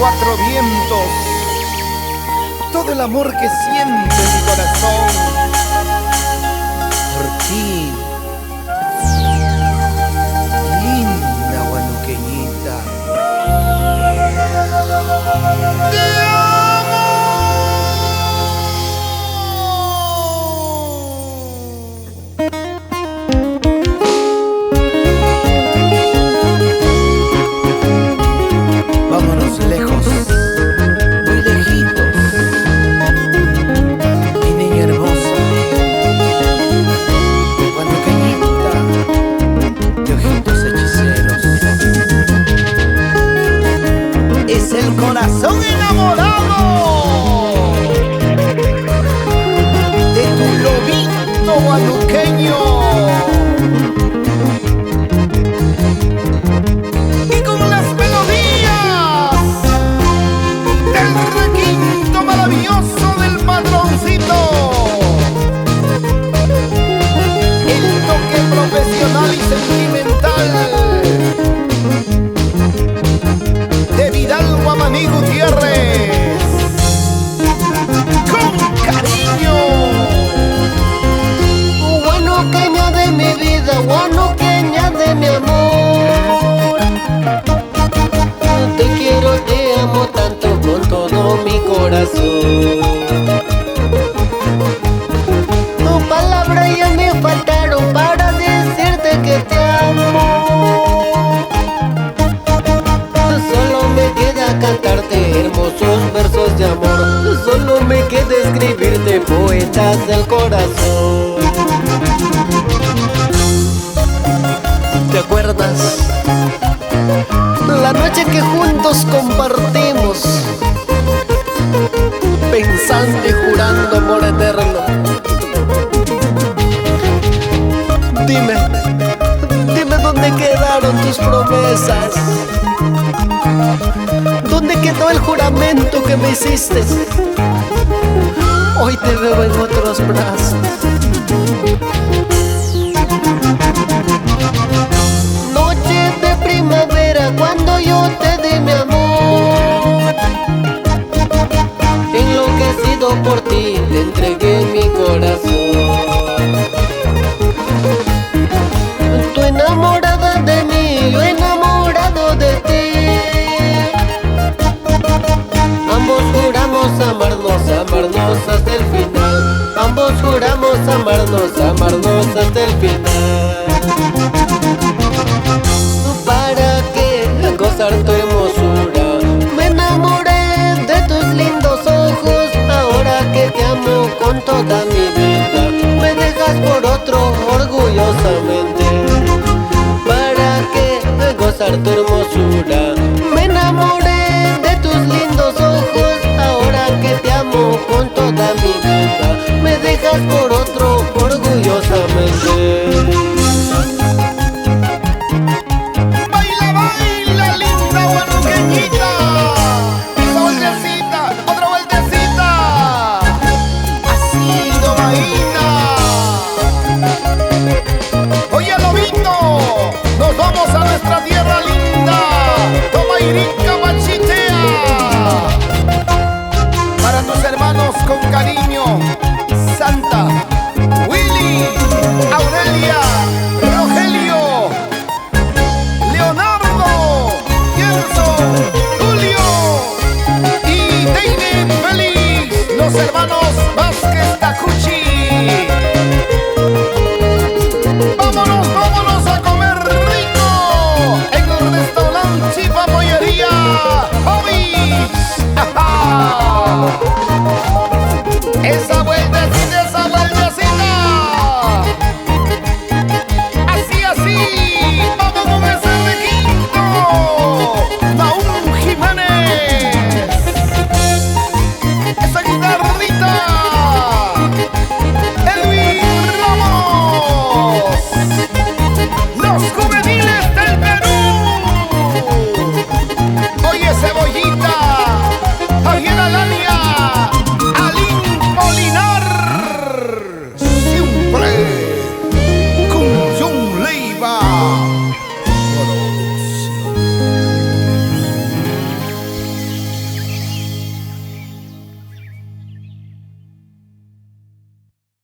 cuatro vientos todo el amor que siente mi corazón por ti, linda guanuqueñita. ¡Te amo! Vámonos lejos, muy lejitos, mi niña hermosa, guanuqueñita, de ojitos hechiceros. Es el corazón enamorado de tu lobito guanuqueño. Maravilloso del patroncito, el toque profesional y sentimental de Vidal Guamaní Gutiérrez, con cariño. Guanuqueña de mi vida, guanuqueña de mi amor, te quiero, te amo tanto con todo mi corazón. Tu palabra ya me faltaron para decirte que te amo. Solo me queda cantarte hermosos versos de amor. Solo me queda escribirte poetas del corazón. ¿Te acuerdas? La noche que juntos compartimos, pensando y jurando amor eterno. Dime dónde quedaron tus promesas. ¿Dónde quedó el juramento que me hiciste? Hoy te veo en otros brazos. Noche de primavera, cuando yo te di mi amor, enloquecido por ti, te entregué mi corazón. Tú enamorada de mí, yo enamorado de ti. Ambos juramos amarnos hasta el final. Ambos juramos amarnos hasta el final. ¿Para qué gozar tu hermosura? Me enamoré de tus lindos ojos. Ahora que te amo con toda mi vida, me dejas por otro orgullosamente. ¿Para qué gozar tu hermosura? Me enamoré de tus lindos ojos. Ahora que te amo con toda mi vida, me dejas por otro orgullosamente. Oye, lobito, nos vamos a nuestra tierra linda, Tomairica Machitea. Para tus hermanos con cariño, Santa, Willy, Aurelia, Rogelio, Leonardo, Gerson, Julio y David Félix, los hermanos Vázquez Tacuchi.